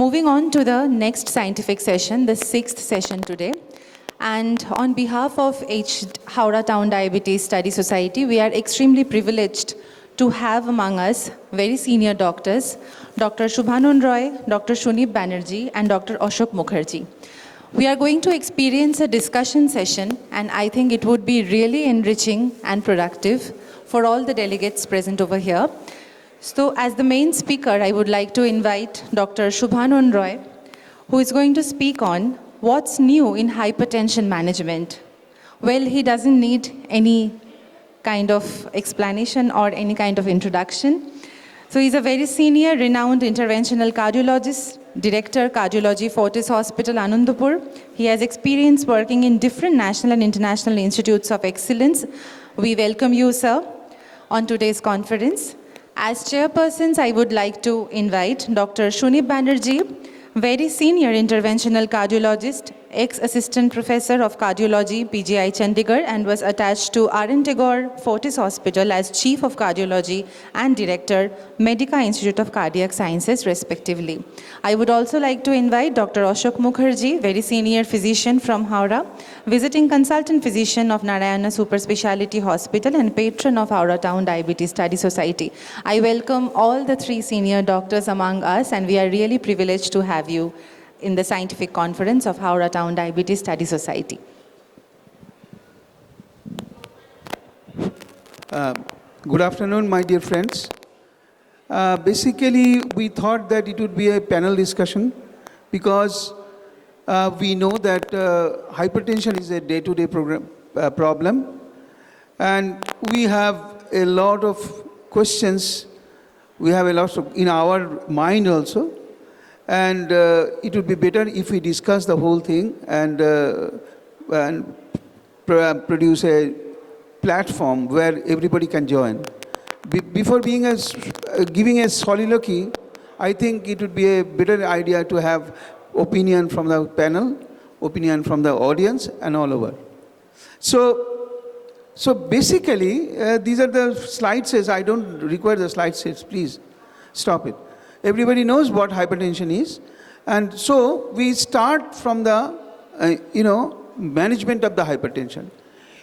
Moving on to the next scientific session, the 6th session today. And on behalf of Howrah Town Diabetes Study Society, we are extremely privileged to have among us very senior doctors, Dr. Shubhanan Ray, Dr. Shunib Banerjee, and Dr. Ashok Mukherjee. We are going to experience a discussion session, and I think it would be really enriching and productive for all the delegates present over here. So as the main speaker, I would like to invite Dr. Shubhanan Ray, who is going to speak on what's new in hypertension management. Well, he doesn't need any kind of explanation or any kind of introduction. So he's a very senior, renowned interventional cardiologist, Director, Cardiology, Fortis Hospital, Anandapur. He has experience working in different national and international institutes of excellence. We welcome you, sir, on today's conference. As chairpersons, I would like to invite Dr. Shunib Banerjee, very senior interventional cardiologist, ex-assistant professor of cardiology, PGI Chandigarh, and was attached to R.N. Tagore Fortis Hospital as chief of cardiology and director, Medica Institute of Cardiac Sciences, respectively. I would also like to invite Dr. Ashok Mukherjee, very senior physician from Howrah, visiting consultant physician of Narayana Super Speciality Hospital and patron of Howrah Town Diabetes Study Society. I welcome all the three senior doctors among us, and we are really privileged to have you in the scientific conference of Howrah Town Diabetes Study Society. Good afternoon, my dear friends. Basically, we thought that it would be a panel discussion because we know that hypertension is a day-to-day problem, and we have a lot of questions. We have a lot of in our mind also. And it would be better if we discuss the whole thing and produce a platform where everybody can join. Before giving a soliloquy, I think it would be a better idea to have opinion from the panel, opinion from the audience, and all over. So basically, these are the slide sets. I don't require the slide sets. Please stop it. Everybody knows what hypertension is, and so we start from the management of the hypertension.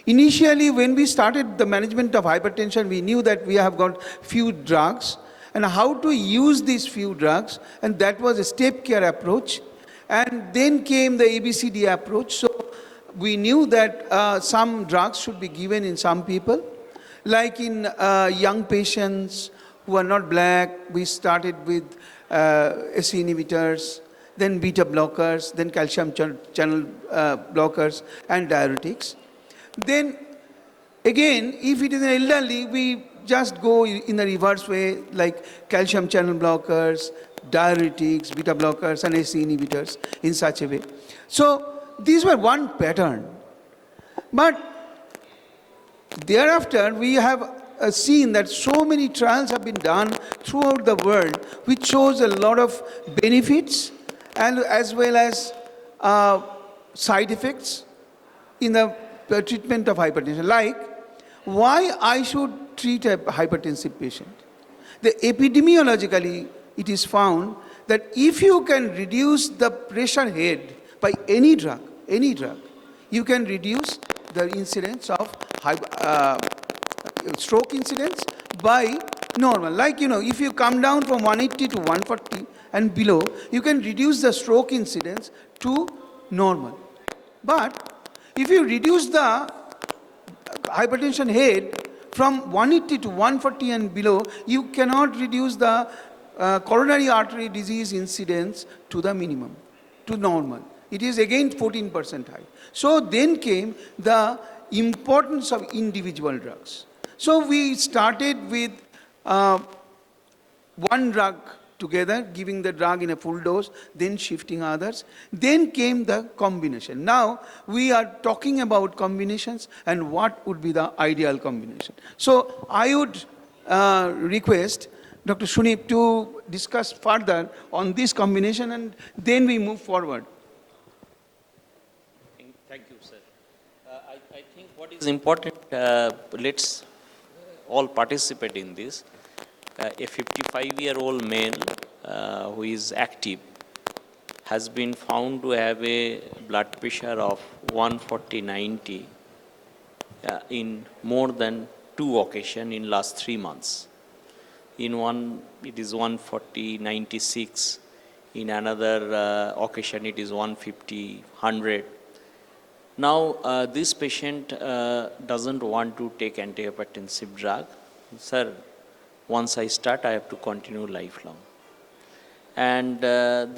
Initially, when we started the management of hypertension, we knew that we have got few drugs and how to use these few drugs, and that was a step care approach. And then came the ABCD approach. So we knew that some drugs should be given in some people, like in young patients who are not black. We started with SE inhibitors, then beta blockers, then calcium channel blockers, and diuretics. Then again, if it is an elderly, we just go in the reverse way, like calcium channel blockers, diuretics, beta blockers, and SE inhibitors in such a way. So these were one pattern. But thereafter, we have seen that so many trials have been done throughout the world, which shows a lot of benefits and as well as side effects in the treatment of hypertension. Like, why I should treat a hypertensive patient? Epidemiologically, it is found that if you can reduce the pressure head by any drug, you can reduce the incidence of stroke incidence by normal. Like, if you come down from 180 to 140 and below, you can reduce the stroke incidence to normal. But if you reduce the hypertension head from 180 to 140 and below, you cannot reduce the coronary artery disease incidence to the minimum, to normal. It is again 14% high. So then came the importance of individual drugs. So we started with one drug together, giving the drug in a full dose, then shifting others. Then came the combination. Now we are talking about combinations and what would be the ideal combination. So I would request Dr. Shunib to discuss further on this combination, and then we move forward. Thank you, sir. I think what is important, let's all participate in this. A 55-year-old male who is active has been found to have a blood pressure of 140/90 in more than 2 occasions in last 3 months. In one, it is 140/96. In another occasion, it is 150/100. Now, this patient doesn't want to take antihypertensive drug. Sir, once I start, I have to continue lifelong. And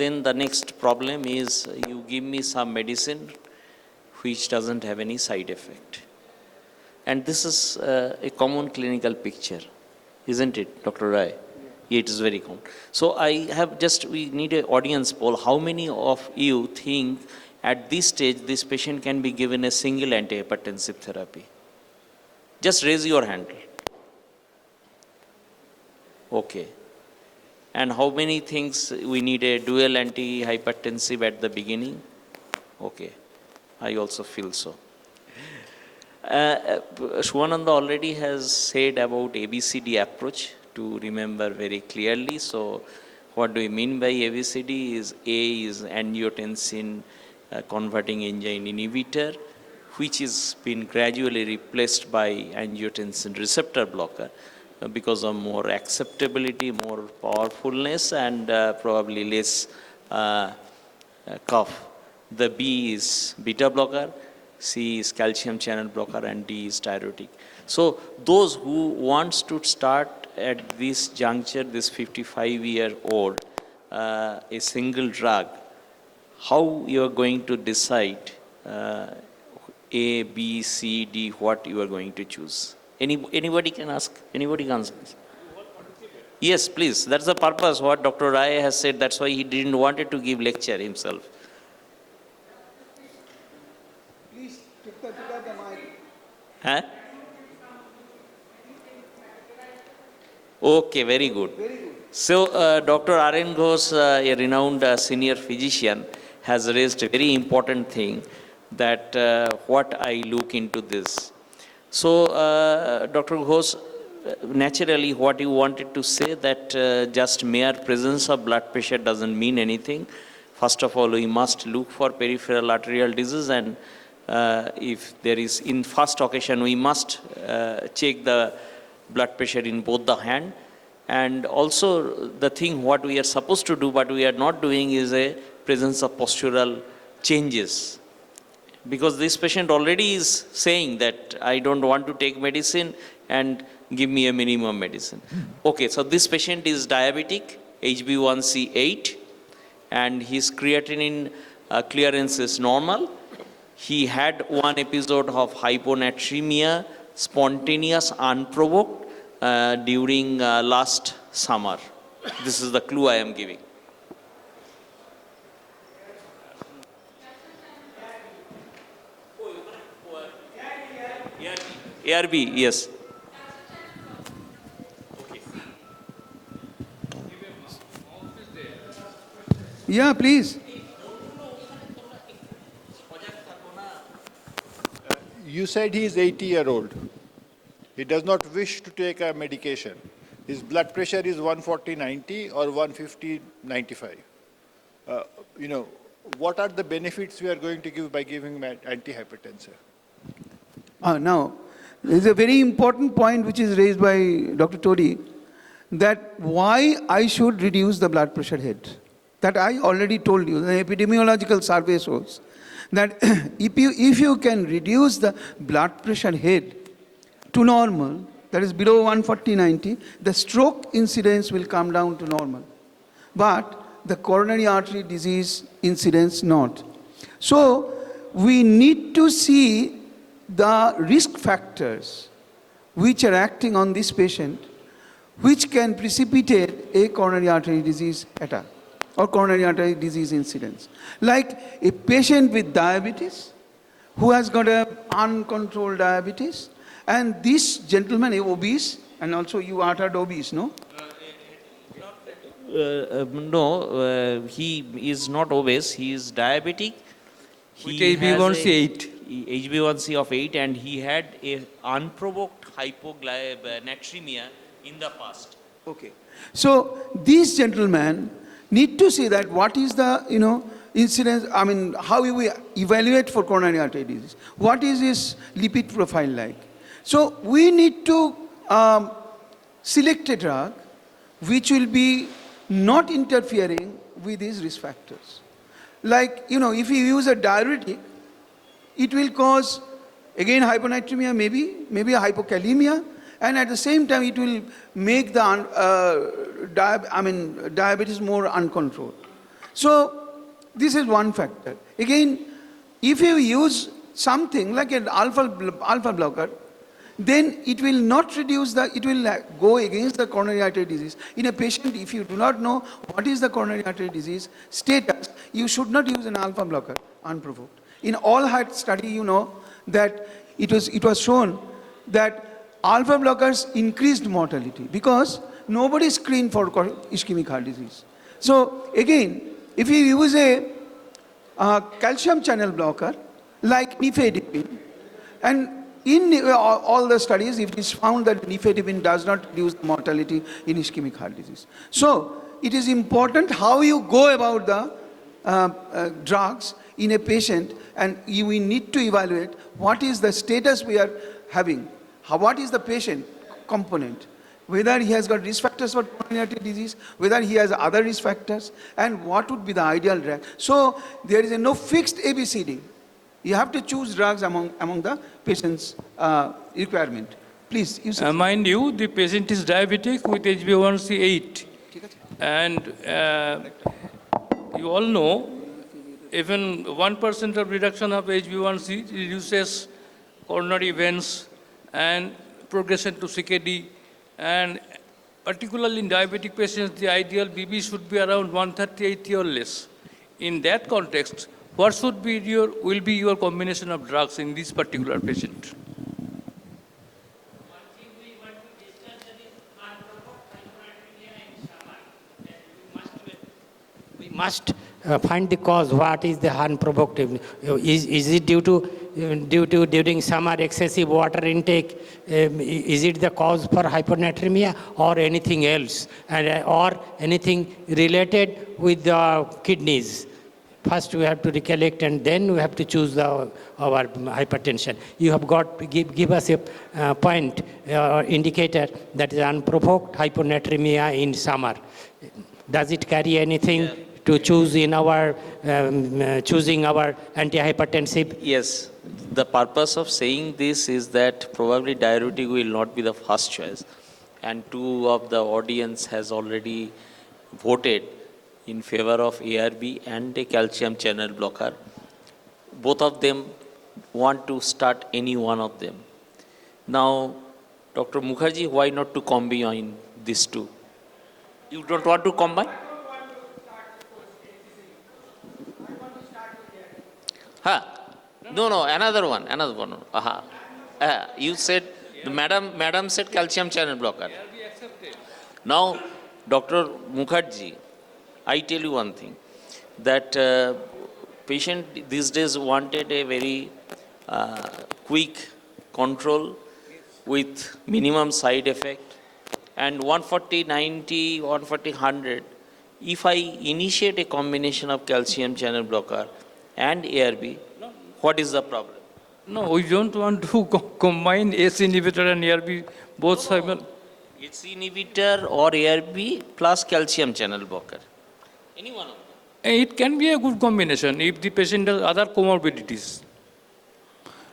then the next problem is you give me some medicine which doesn't have any side effect. And this is a common clinical picture, isn't it, Dr. Ray? It is very common. So we need an audience poll. How many of you think at this stage this patient can be given a single antihypertensive therapy? Just raise your hand. Okay. And how many things we need a dual antihypertensive at the beginning? Okay. I also feel so. Shubhananda already has said about ABCD approach to remember very clearly. So what do we mean by ABCD is A is angiotensin converting enzyme inhibitor, which is been gradually replaced by angiotensin receptor blocker because of more acceptability, more powerfulness, and probably less cough. The B is beta blocker, C is calcium channel blocker, and D is diuretic. So those who wants to start at this juncture, this 55-year-old, a single drug, how you are going to decide A, B, C, D, what you are going to choose? Anybody can ask? Anybody can ask? Yes, please. That's the purpose what Dr. Ray has said. That's why he didn't wanted to give lecture himself. Please pick up the mic. Huh? Okay, very good. Very good. So, Dr. R.N. Ghosh, a renowned senior physician, has raised a very important thing that what I look into this. So, Dr. Ghosh, naturally what you wanted to say that just mere presence of blood pressure doesn't mean anything. First of all, we must look for peripheral arterial disease, and if there is, in first occasion, we must check the blood pressure in both the hand. And also the thing what we are supposed to do but we are not doing is a presence of postural changes. Because this patient already is saying that I don't want to take medicine and give me a minimum medicine. Okay, so this patient is diabetic, HbA1c 8, and his creatinine clearance is normal. He had one episode of hyponatremia, spontaneous, unprovoked, during last summer. This is the clue I am giving. ARB, yes. Yeah, please. You said he is 80-year-old. He does not wish to take a medication. His blood pressure is 140/90 or 150/95. What are the benefits we are going to give by giving him antihypertensive? Now, there is a very important point which is raised by Dr. Todi, that why I should reduce the blood pressure head. That I already told you, the epidemiological survey shows that if you can reduce the blood pressure head to normal, that is below 140/90, the stroke incidence will come down to normal. But the coronary artery disease incidence not. So we need to see the risk factors which are acting on this patient, which can precipitate a coronary artery disease attack or coronary artery disease incidence. Like a patient with diabetes who has got a uncontrolled diabetes, and this gentleman is obese, and also you uttered obese, no? No, he is not obese. He is diabetic. With HbA1c 8. HbA1c of 8, and he had a unprovoked hyponatremia in the past. Okay. So these gentlemen need to see that what is the, incidence, I mean, how we evaluate for coronary artery disease? What is his lipid profile like? So we need to select a drug which will be not interfering with these risk factors. Like, you know, if you use a diuretic, it will cause, again, hyponatremia, maybe a hypokalemia, and at the same time, it will make the diabetes more uncontrolled. So this is one factor. Again, if you use something like an alpha blocker, then it will not reduce it will go against the coronary artery disease. In a patient, if you do not know what is the coronary artery disease status, you should not use an alpha blocker unprovoked. In all heart study, you know that it was shown that alpha blockers increased mortality because nobody screened for ischemic heart disease. So again, if you use a calcium channel blocker like nifedipine, and in all the studies, it is found that nifedipine does not reduce mortality in ischemic heart disease. So it is important how you go about the drugs in a patient, and we need to evaluate what is the status we are having, what is the patient component, whether he has got risk factors for coronary artery disease, whether he has other risk factors, and what would be the ideal drug. So there is no fixed ABCD. You have to choose drugs among the patient's requirement. Please, you say. Mind you, the patient is diabetic with HbA1c 8. And you all know, even 1% of reduction of HbA1c reduces coronary events and progression to CKD. And particularly in diabetic patients, the ideal BB should be around 130/80 or less. In that context, what will be your combination of drugs in this particular patient? We must find the cause. What is the unprovoked? Is it due to during summer excessive water intake? Is it the cause for hyponatremia or anything else, or anything related with the kidneys? First, we have to recollect, and then we have to choose our hypertension. You have got to give us a point indicator that is unprovoked hyponatremia in summer. Does it carry anything to choose in our choosing our antihypertensive? Yes. The purpose of saying this is that probably diuretic will not be the first choice. And two of the audience has already voted in favor of ARB and a calcium channel blocker. Both of them want to start any one of them. Now, Dr. Mukherjee, why not to combine these two? You don't want to combine? No, another one. You said, madam said calcium channel blocker. Now, Dr. Mukherjee, I tell you one thing, that patient these days wanted a very quick control with minimum side effect, and 140/90, 140/100, if I initiate a combination of calcium channel blocker and ARB, what is the problem? No, we don't want to combine ACE inhibitor and ARB both simultaneously. It's inhibitor or ARB plus calcium channel blocker. Any one of them. It can be a good combination if the patient has other comorbidities.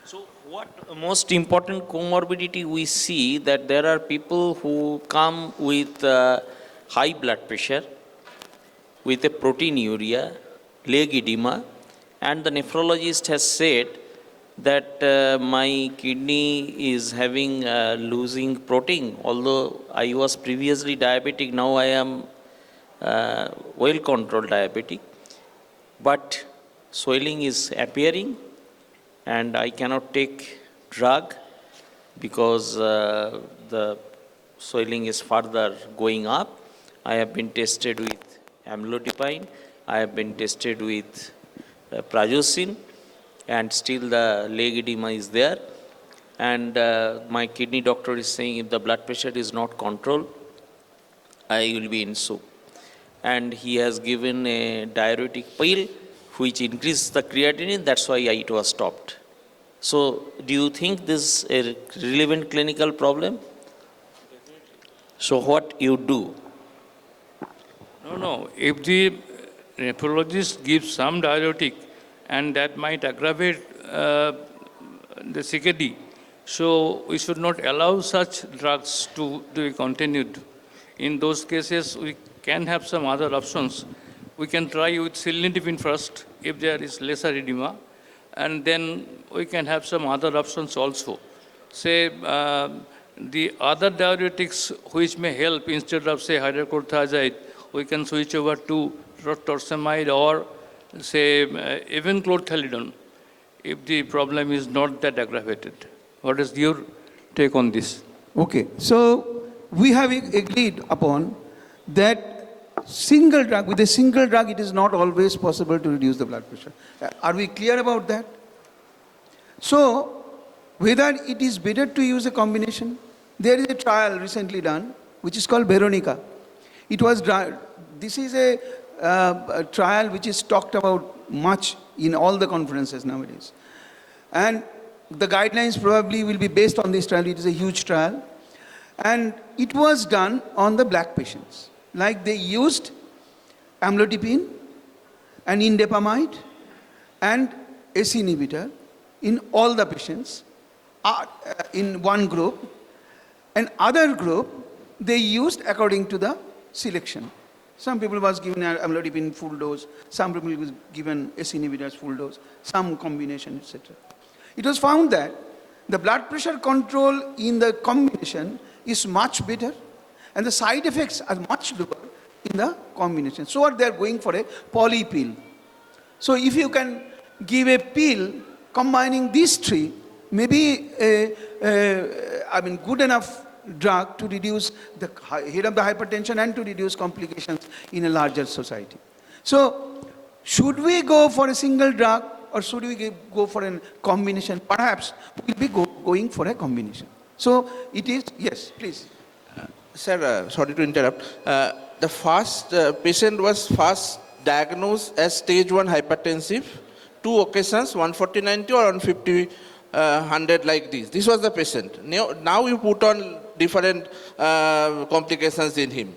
So what most important comorbidity we see, that there are people who come with high blood pressure, with a proteinuria, leg edema, and the nephrologist has said that my kidney is having losing protein. Although I was previously diabetic, now I am well-controlled diabetic, but swelling is appearing and I cannot take drug because the swelling is further going up. I have been tested with amlodipine, I have been tested with prazosin, and still the leg edema is there. And my kidney doctor is saying if the blood pressure is not controlled, I will be in soup. And he has given a diuretic pill which increased the creatinine, that's why it was stopped. So do you think this is a relevant clinical problem? So what you do? No. If the nephrologist gives some diuretic and that might aggravate the CKD, so we should not allow such drugs to be continued. In those cases, we can have some other options. We can try with cilnidipine first if there is lesser edema, and then we can have some other options also. Say, the other diuretics which may help instead of, say, hydrochlorothiazide, we can switch over to torsemide or, say, even chlorthalidone if the problem is not that aggravated. What is your take on this? Okay, so we have agreed upon that with a single drug, it is not always possible to reduce the blood pressure. Are we clear about that? So, whether it is better to use a combination, there is a trial recently done, which is called Veronica. This is a trial which is talked about much in all the conferences nowadays. And the guidelines probably will be based on this trial. It is a huge trial. And it was done on the black patients. Like they used amlodipine and indapamide and ACE inhibitor in all the patients in one group. And other group, they used according to the selection. Some people was given amlodipine full dose, some people was given ACE inhibitors full dose, some combination, etc. It was found that the blood pressure control in the combination is much better and the side effects are much lower in the combination. So they are going for a poly pill. So if you can give a pill combining these three, maybe good enough drug to reduce the head of the hypertension and to reduce complications in a larger society. So should we go for a single drug or should we go for a combination? Perhaps we'll be going for a combination. So it is, yes, please. Sir, sorry to interrupt. The first patient was first diagnosed as stage 1 hypertensive, 2 occasions, 140/90 or 150/100 like this. This was the patient. Now you put on different complications in him.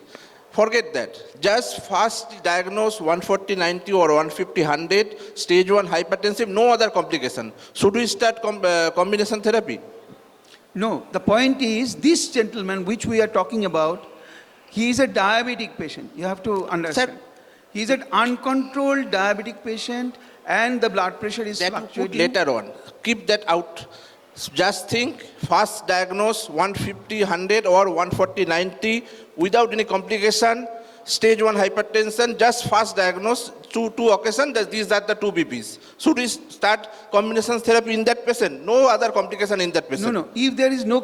Forget that. Just first diagnosed 140/90 or 150/100, stage 1 hypertensive, no other complication. Should we start combination therapy? No, the point is this gentleman which we are talking about, he is a diabetic patient. You have to understand. He is an uncontrolled diabetic patient and the blood pressure is that fluctuating. Later on. Keep that out. Just think, first diagnosed 150/100 or 140/90 without any complication, stage 1 hypertension, just first diagnosed, two occasions, these are the 2 BPs. Should we start combination therapy in that patient? No other complication in that patient? No. If there is no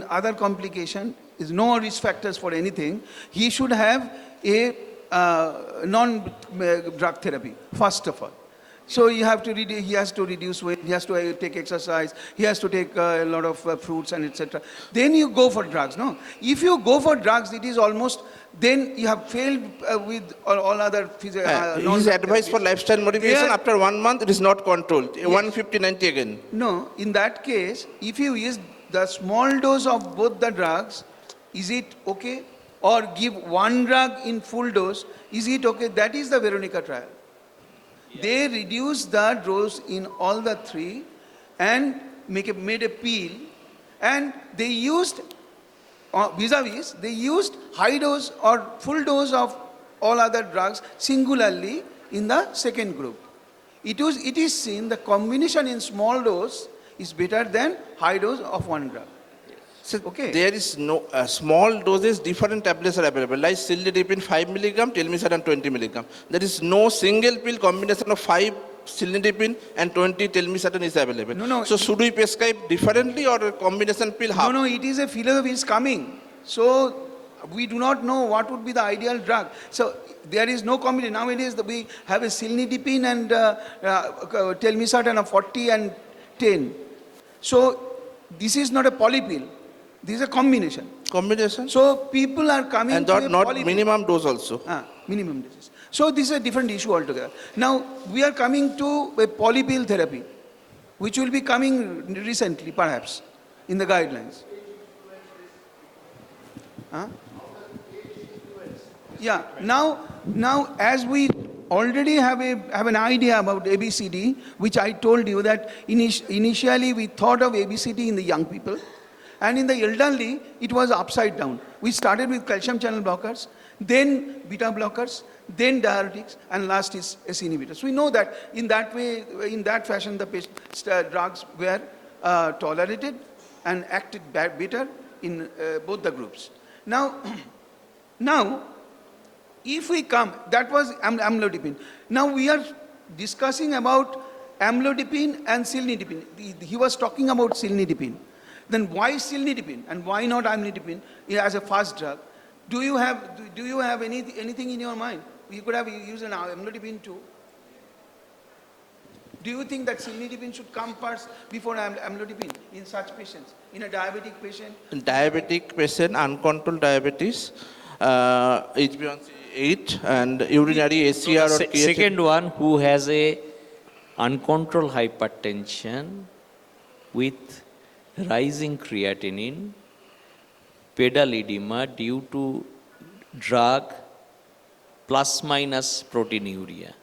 other complication, is no risk factors for anything, he should have a non-drug therapy, first of all. So he has to reduce weight, he has to take exercise, he has to take a lot of fruits and etc. Then you go for drugs, no? If you go for drugs, it is almost, then you have failed with all other physical... His advice for lifestyle modification, after 1 month, it is not controlled. Yes. 150/90 again. No, in that case, if you use the small dose of both the drugs, is it okay? Or give one drug in full dose, is it okay? That is the Veronica trial. Yeah. They reduced the dose in all the 3 and made a pill, and they used they used high dose or full dose of all other drugs singularly in the second group. It is seen the combination in small dose is better than high dose of one drug. So okay. There is no small doses, different tablets are available, like cilnidipine 5 mg, telmisartan 20 mg. There is no single pill combination of 5 cilnidipine and 20 telmisartan is available. No. So should we prescribe differently or a combination pill? No, it is a philosophy is coming. So we do not know what would be the ideal drug. So there is no combination. Nowadays we have a cilnidipine and telmisartan of 40 and 10. So this is not a polypill. This is a combination. Combination? So people are coming and to not minimum dose also. Minimum doses. So this is a different issue altogether. Now, we are coming to a polypill therapy, which will be coming recently, perhaps, in the guidelines. Huh? Yeah, now as we already have an idea about ABCD, which I told you that initially we thought of ABCD in the young people, and in the elderly, it was upside down. We started with calcium channel blockers, then beta blockers, then diuretics, and last is SE inhibitors. We know that in that way, in that fashion, the drugs were tolerated and acted better in both the groups. Now, if we come, that was amlodipine. Now we are discussing about amlodipine and cilnidipine. He was talking about cilnidipine. Then why cilnidipine and why not amlodipine as a fast drug? Do you have anything in your mind? You could have used an amlodipine too. Do you think that cilnidipine should come first before amlodipine in such patients? In a diabetic patient? Diabetic patient, uncontrolled diabetes, HbA1c 8 and urinary ACR or creatinine. Second one, who has a uncontrolled hypertension with rising creatinine, pedal edema due to drug plus minus proteinuria.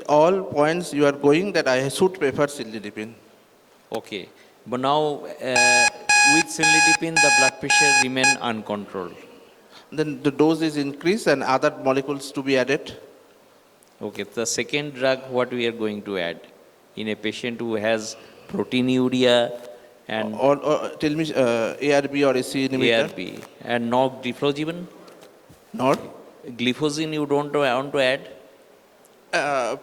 All points you are going that I should prefer cilnidipine. Okay, but now with cilnidipine the blood pressure remain uncontrolled. Then the dose is increased and other molecules to be added. Okay, the second drug what we are going to add in a patient who has proteinuria and Or tell me ARB or AC inhibitor. ARB and no gliflozin. Not. Gliflozin you don't want to add?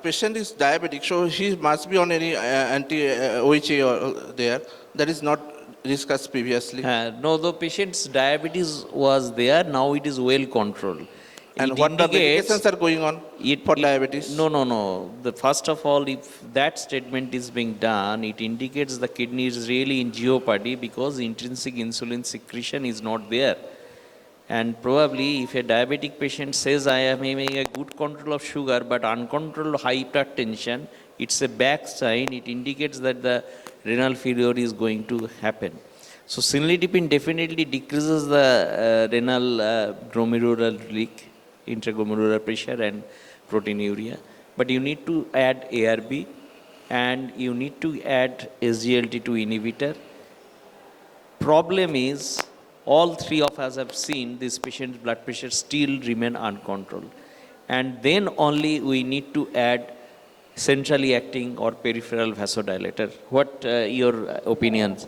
Patient is diabetic, so he must be on any anti-OHA or there. That is not discussed previously. No, the patient's diabetes was there, now it is well controlled. And It what the indicates- medications are going on for diabetes? No. First of all, if that statement is being done, it indicates the kidney is really in jeopardy because intrinsic insulin secretion is not there. And probably if a diabetic patient says, I am having a good control of sugar but uncontrolled hypertension, it's a back sign, it indicates that the renal failure is going to happen. So cilnidipine definitely decreases the renal glomerular leak, intraglomerular pressure and proteinuria. But you need to add ARB and you need to add SGLT2 inhibitor. Problem is, all three of us have seen this patient's blood pressure still remain uncontrolled. And then only we need to add centrally acting or peripheral vasodilator. What your opinions?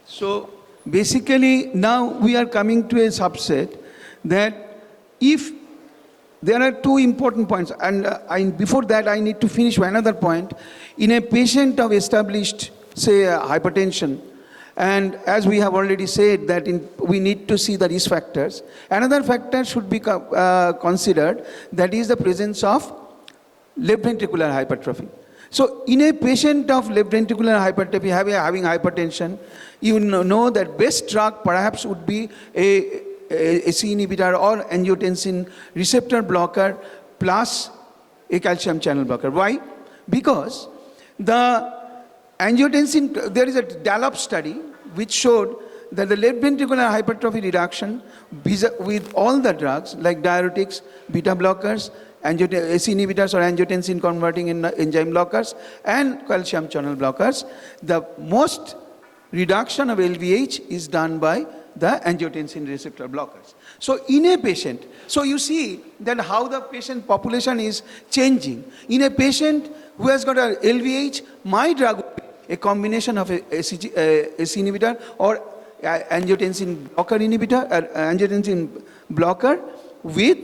So basically now we are coming to a subset that if there are two important points, and before that I need to finish another point. In a patient of established, say, hypertension, and as we have already said that we need to see the risk factors, another factor should be considered, that is the presence of left ventricular hypertrophy. So in a patient of left ventricular hypertrophy having hypertension, you know that best drug perhaps would be a C inhibitor or angiotensin receptor blocker plus a calcium channel blocker. Why? Because the angiotensin, there is a Dallop study which showed that the left ventricular hypertrophy reduction with all the drugs like diuretics, beta blockers, AC inhibitors or angiotensin converting enzyme blockers and calcium channel blockers, the most reduction of LVH is done by the angiotensin receptor blockers. So in a patient, so you see that how the patient population is changing. In a patient who has got a LVH, my drug would be a combination of a AC inhibitor or angiotensin blocker inhibitor, angiotensin blocker with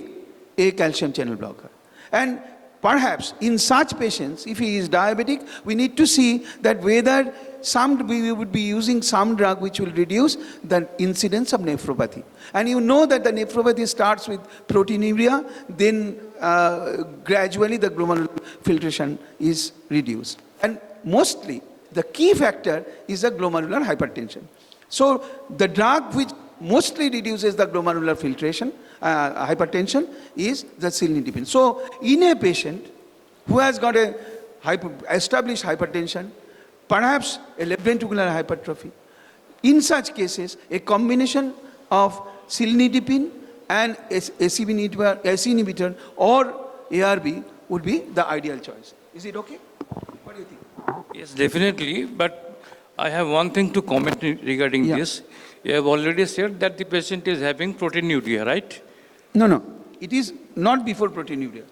a calcium channel blocker. And perhaps in such patients, if he is diabetic, we need to see that whether we would be using some drug which will reduce the incidence of nephropathy. And you know that the nephropathy starts with proteinuria, then gradually the glomerular filtration is reduced. And mostly the key factor is the glomerular hypertension. So the drug which mostly reduces the glomerular filtration, hypertension, is the cilnidipine. So in a patient who has got a established hypertension, perhaps a left ventricular hypertrophy, in such cases, a combination of cilnidipine and AC inhibitor or ARB would be the ideal choice. Is it okay? What do you think? Yes, definitely. But I have one thing to comment regarding Yeah. this. You have already said that the patient is having proteinuria, right? No. It is not before proteinuria.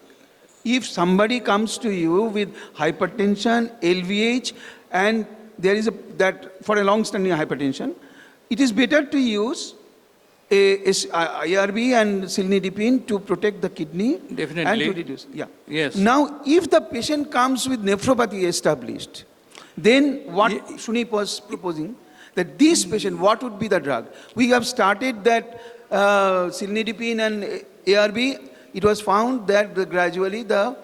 If somebody comes to you with hypertension, LVH, and there is that for a long-standing hypertension, it is better to use ARB and cilnidipine to protect the kidney and Definitely. to reduce. Yeah. Yes. Now, if the patient comes with nephropathy established, then what Sunip was proposing, that this patient, what would be the drug? We have started that cilnidipine and ARB. It was found that gradually the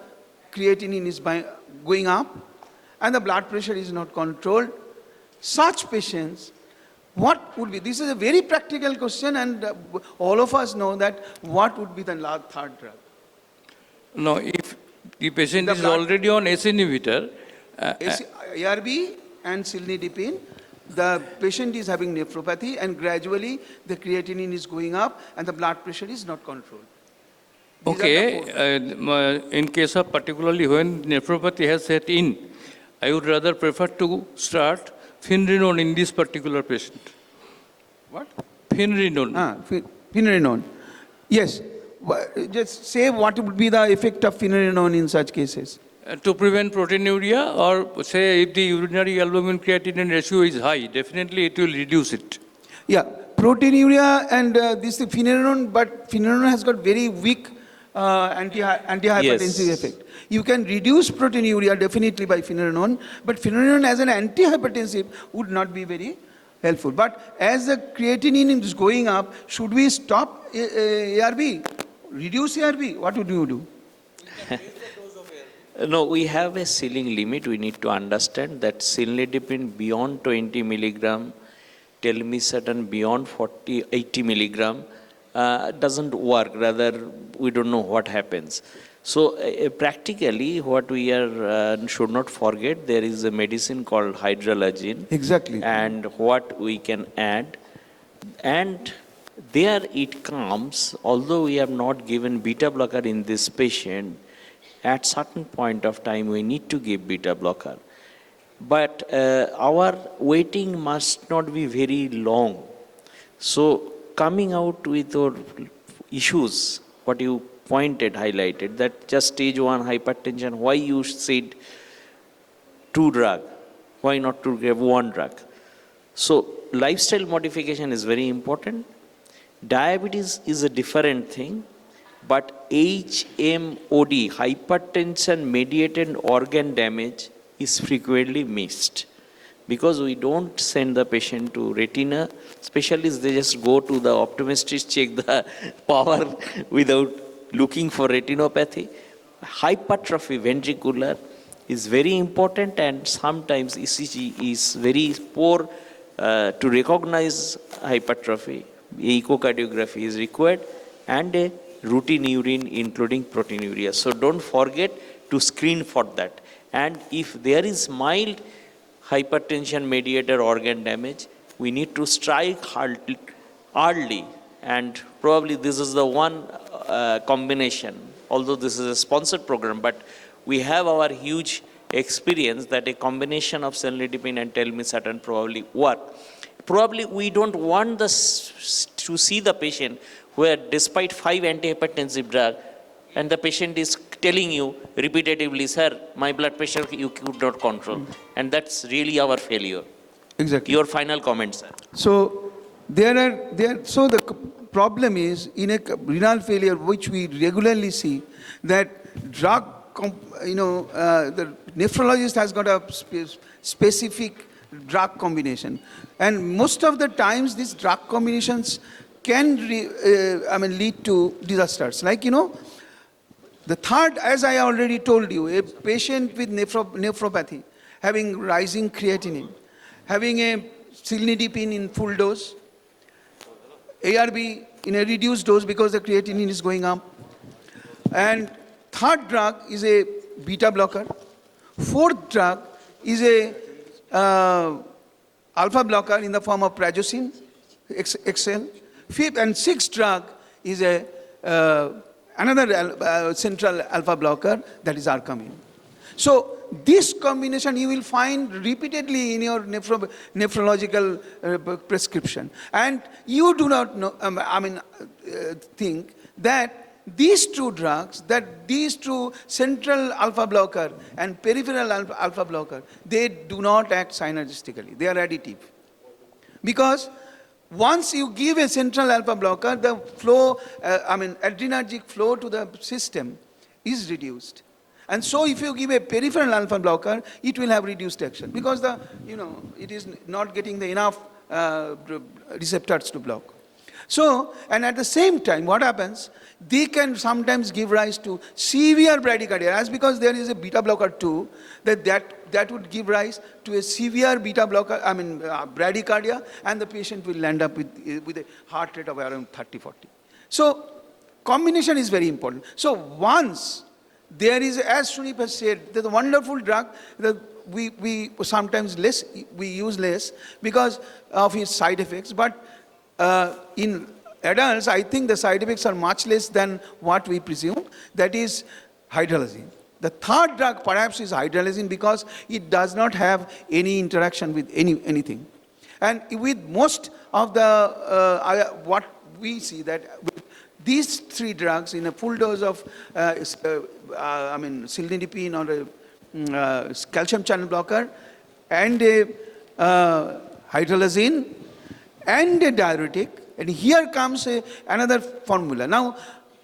creatinine is going up and the blood pressure is not controlled. Such patients, what would be? This is a very practical question, and all of us know that what would be the third drug? No, if the patient The is blood- already on ACE inhibitor, ARB and cilnidipine, the patient is having nephropathy and gradually the creatinine is going up and the blood pressure is not controlled. These are the four. okay, in case of particularly when nephropathy has set in, I would rather prefer to start finrenone in this particular patient. What? Finrenone. Finerenone. Yes. Just say what would be the effect of finerenone in such cases. To prevent proteinuria, or say if the urinary albumin creatinine ratio is high, definitely it will reduce it. Yeah, proteinuria and this finerenone, but finerenone has got very weak antihypertensive Yes. effect. You can reduce proteinuria definitely by finerenone, but finerenone as an antihypertensive would not be very helpful. But as the creatinine is going up, should we stop ARB? Reduce ARB? What would you do? No, we have a ceiling limit. We need to understand that cilnidipine beyond 20 milligram, telmisartan beyond 80 milligram doesn't work. Rather, we don't know what happens. So practically, what we are should not forget, there is a medicine called hydralazine. Exactly. And what we can add, and there it comes, although we have not given beta blocker in this patient, at certain point of time we need to give beta blocker. But our waiting must not be very long. So coming out with our issues, what you highlighted, that just stage 1 hypertension, why you said 2 drug, why not to give 1 drug? So lifestyle modification is very important. Diabetes is a different thing, but HMOD, hypertension mediated organ damage, is frequently missed. Because we don't send the patient to retina specialists, they just go to the optometrist, check the power without looking for retinopathy. Hypertrophy ventricular is very important, and sometimes ECG is very poor to recognize hypertrophy. Echocardiography is required and a routine urine including proteinuria. So don't forget to screen for that. And if there is mild hypertension mediated organ damage, we need to strike early, and probably this is the one combination, although this is a sponsored program, but we have our huge experience that a combination of cilnidipine and telmisartan probably work. Probably we don't want to see the patient where despite 5 antihypertensive drugs, and the patient is telling you repetitively, sir, my blood pressure you could not control. And that's really our failure. Exactly. Your final comment, sir. So so the problem is in a renal failure, which we regularly see, that the nephrologist has got a specific drug combination, and most of the times these drug combinations can lead to disasters. Like the third, as I already told you, a patient with nephropathy, having rising creatinine, having a cilnidipine in full dose, ARB in a reduced dose because the creatinine is going up. And third drug is a beta blocker. Fourth drug is a alpha blocker in the form of prazosin, XL. Fifth and sixth drug is a another central alpha blocker, that is arcamin. So this combination you will find repeatedly in your nephrological prescription. And you do not know, think that these two drugs, that these two central alpha blocker and peripheral alpha blocker, they do not act synergistically, they are additive. Because once you give a central alpha blocker, the flow, adrenergic flow to the system is reduced. And so if you give a peripheral alpha blocker, it will have reduced action because it is not getting the enough receptors to block. So, and at the same time, what happens? They can sometimes give rise to severe bradycardia. As because there is a beta blocker too, that would give rise to a severe beta blocker, bradycardia, and the patient will end up with a heart rate of around 30-40. So, combination is very important. So, once there is, as Sunip has said, there's a wonderful drug that we sometimes we use less because of its side effects, but in adults, I think the side effects are much less than what we presume. That is hydralazine. The third drug perhaps is hydralazine because it does not have any interaction with anything. And with most of the, what we see that with these three drugs in a full dose of cilnidipine or a calcium channel blocker and a hydralazine and a diuretic, and here comes another formula. Now,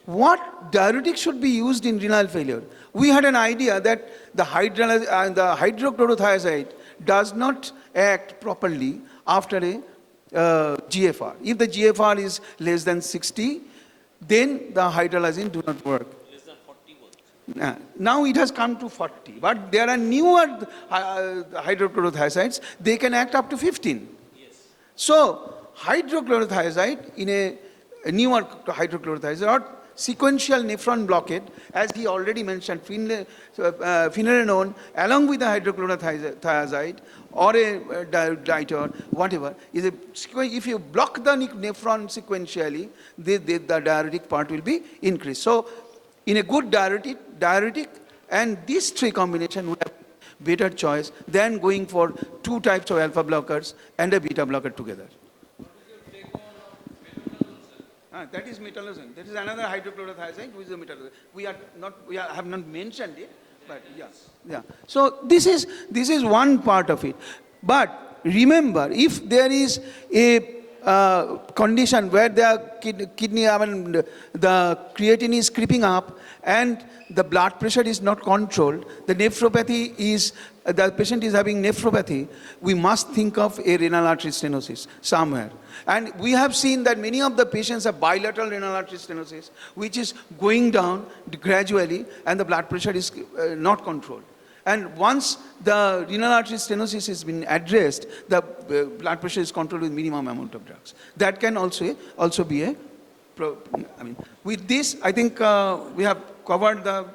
what diuretic should be used in renal failure? We had an idea that the hydrochlorothiazide does not act properly after a GFR. If the GFR is less than 60, then the hydralazine do not work. Less than 40 works. Now it has come to 40, but there are newer hydrochlorothiazides, they can act up to 15. Yes. So, hydrochlorothiazide in a newer hydrochlorothiazide or sequential nephron blockade, as he already mentioned, finerenone along with the hydrochlorothiazide or a ditor, whatever, is a, if you block the nephron sequentially, the diuretic part will be increased. So, in a good diuretic and these three combination would have better choice than going for two types of alpha blockers and a beta blocker together. That is metallosin. That is another hydrochlorothiazide, which is a metallosin. We have not mentioned it, but yeah. So this is one part of it. But remember, if there is a condition where the kidney, the creatinine is creeping up and the blood pressure is not controlled, the nephropathy is, the patient is having nephropathy, we must think of a renal artery stenosis somewhere. And we have seen that many of the patients have bilateral renal artery stenosis, which is going down gradually and the blood pressure is not controlled. And once the renal artery stenosis has been addressed, the blood pressure is controlled with minimum amount of drugs. That can also be a, with this, I think we have covered the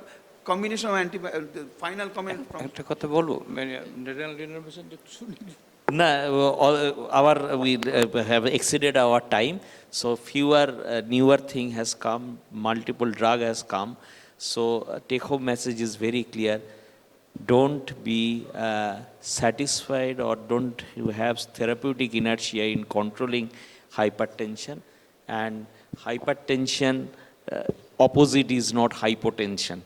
combination of the final comment from... No, we have exceeded our time. So fewer, newer thing has come, multiple drug has come. So take-home message is very clear. Don't be satisfied or don't you have therapeutic inertia in controlling hypertension. And hypertension opposite is not hypotension.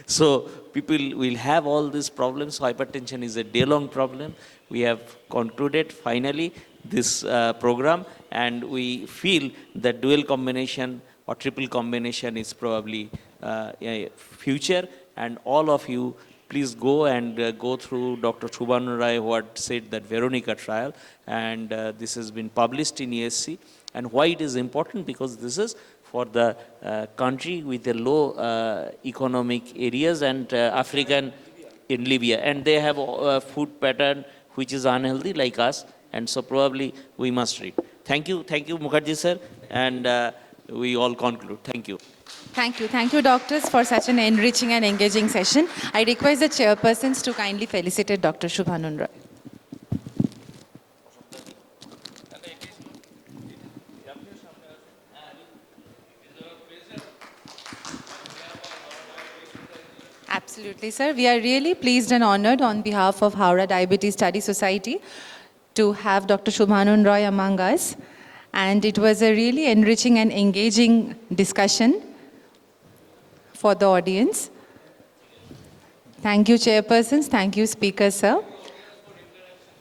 So people will have all these problems. Hypertension is a day-long problem. We have concluded finally this program, and we feel that dual combination or triple combination is probably a future. And all of you, please go and go through Dr. Shubhanan Ray who had said that Veronica trial, and this has been published in ESC. And why it is important? Because this is for the country with the low economic areas and African in Libya, and they have a food pattern which is unhealthy like us, and so probably we must read. Thank you, Mukherjee sir, and we all conclude. Thank you. Thank you, doctors, for such an enriching and engaging session. I request the chairpersons to kindly felicitate Dr. Shubhanan Ray. Absolutely, sir. We are really pleased and honored on behalf of Howrah Diabetes Study Society to have Dr. Shubhanan Ray among us. And it was a really enriching and engaging discussion for the audience. Thank you, chairpersons. Thank you, speakers, sir.